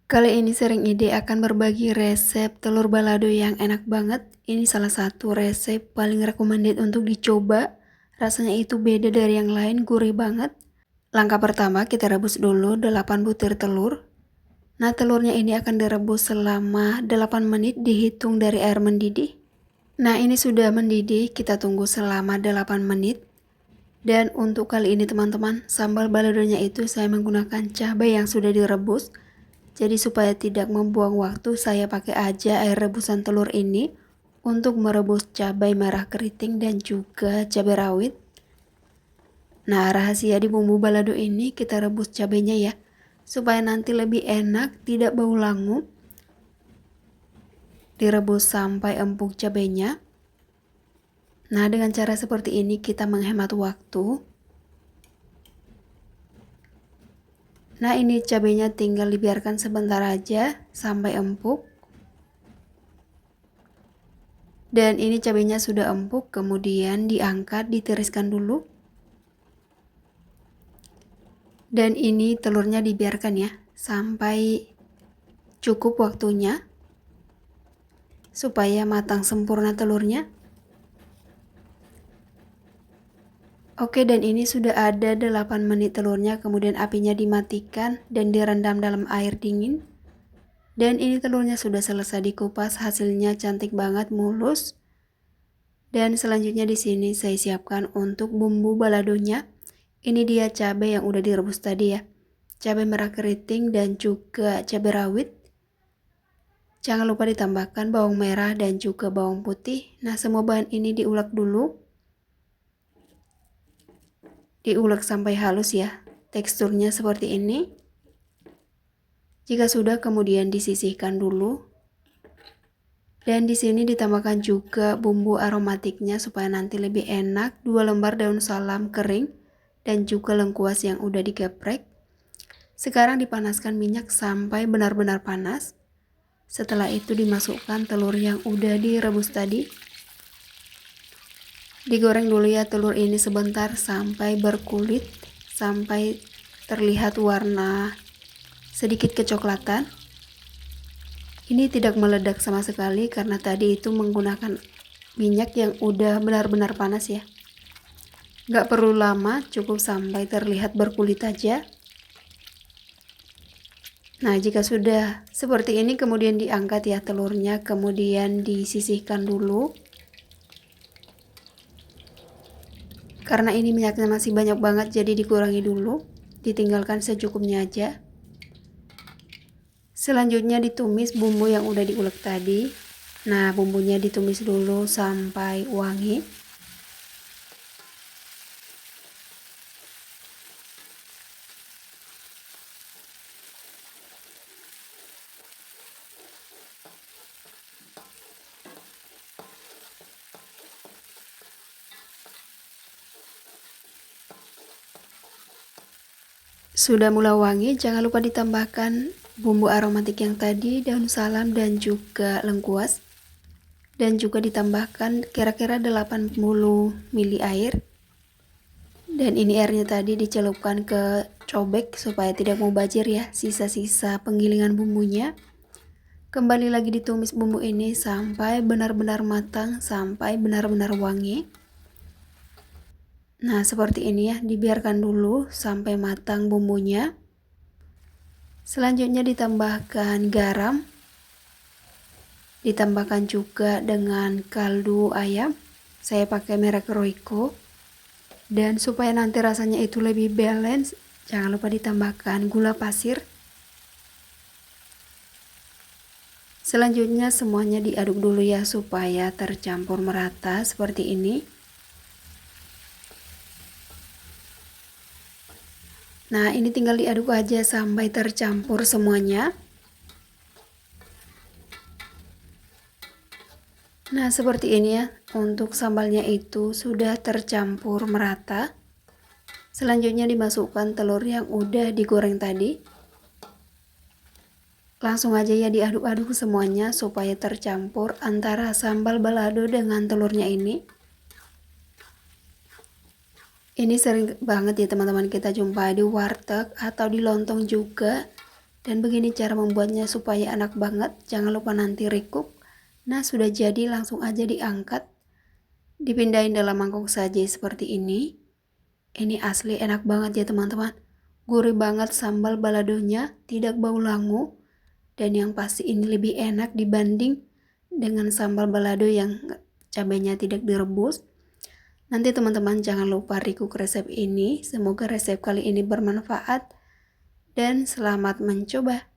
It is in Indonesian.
Kali ini sering ide akan berbagi resep telur balado yang enak banget. Ini salah satu resep paling recommended untuk dicoba. Rasanya itu beda dari yang lain, gurih banget. Langkah pertama, kita rebus dulu 8 butir telur. Nah, telurnya ini akan direbus selama 8 menit dihitung dari air mendidih. Nah, ini sudah mendidih, kita tunggu selama 8 menit. Dan untuk kali ini teman-teman, sambal baladonya itu saya menggunakan cabai yang sudah direbus. Jadi supaya tidak membuang waktu, saya pakai aja air rebusan telur ini untuk merebus cabai merah keriting dan juga cabai rawit. Nah, rahasia di bumbu balado ini kita rebus cabainya ya, supaya nanti lebih enak, tidak bau langu. Direbus sampai empuk cabainya. Nah, dengan cara seperti ini kita menghemat waktu. Nah, ini cabainya tinggal dibiarkan sebentar aja sampai empuk. Dan ini cabainya sudah empuk, kemudian diangkat, ditiriskan dulu. Dan ini telurnya dibiarkan ya, sampai cukup waktunya supaya matang sempurna telurnya. Oke, dan ini sudah ada 8 menit telurnya, kemudian apinya dimatikan dan direndam dalam air dingin. Dan ini telurnya sudah selesai dikupas, hasilnya cantik banget, mulus. Dan selanjutnya di sini saya siapkan untuk bumbu baladonya. Ini dia cabai yang udah direbus tadi ya. Cabai merah keriting dan juga cabai rawit. Jangan lupa ditambahkan bawang merah dan juga bawang putih. Nah, semua bahan ini diulek dulu. Diulek sampai halus ya. Teksturnya seperti ini. Jika sudah, kemudian disisihkan dulu. Dan di sini ditambahkan juga bumbu aromatiknya supaya nanti lebih enak. 2 lembar daun salam kering dan juga lengkuas yang udah digeprek. Sekarang dipanaskan minyak sampai benar-benar panas. Setelah itu dimasukkan telur yang udah direbus tadi. Digoreng dulu ya telur ini sebentar sampai berkulit, sampai terlihat warna sedikit kecoklatan. Ini tidak meledak sama sekali karena tadi itu menggunakan minyak yang udah benar-benar panas ya. Nggak perlu lama, cukup sampai terlihat berkulit aja. Nah, jika sudah seperti ini kemudian diangkat ya telurnya, kemudian disisihkan dulu. Karena ini minyaknya masih banyak banget, jadi dikurangi dulu, ditinggalkan secukupnya aja. Selanjutnya ditumis bumbu yang udah diulek tadi. Nah, bumbunya ditumis dulu sampai wangi. Sudah mulai wangi, jangan lupa ditambahkan bumbu aromatik yang tadi, daun salam dan juga lengkuas. Dan juga ditambahkan kira-kira 80 ml air. Dan ini airnya tadi dicelupkan ke cobek supaya tidak mubazir ya, sisa-sisa penggilingan bumbunya. Kembali lagi ditumis bumbu ini sampai benar-benar matang, sampai benar-benar wangi. Nah, seperti ini ya, dibiarkan dulu sampai matang bumbunya. Selanjutnya ditambahkan garam. Ditambahkan juga dengan kaldu ayam. Saya pakai merek Royco. Dan supaya nanti rasanya itu lebih balance, jangan lupa ditambahkan gula pasir. Selanjutnya semuanya diaduk dulu ya supaya tercampur merata seperti ini. Nah, ini tinggal diaduk aja sampai tercampur semuanya. Nah, seperti ini ya. Untuk sambalnya itu sudah tercampur merata. Selanjutnya dimasukkan telur yang udah digoreng tadi. Langsung aja ya diaduk-aduk semuanya supaya tercampur antara sambal balado dengan telurnya ini. Ini sering banget ya teman-teman kita jumpa di warteg atau di lontong juga. Dan begini cara membuatnya supaya enak banget. Jangan lupa nanti recook. Nah, sudah jadi, langsung aja diangkat. Dipindahin dalam mangkok saja seperti ini. Ini asli enak banget ya teman-teman. Gurih banget sambal baladonya, tidak bau langu. Dan yang pasti ini lebih enak dibanding dengan sambal balado yang cabenya tidak direbus. Nanti teman-teman jangan lupa recook resep ini. Semoga resep kali ini bermanfaat dan selamat mencoba.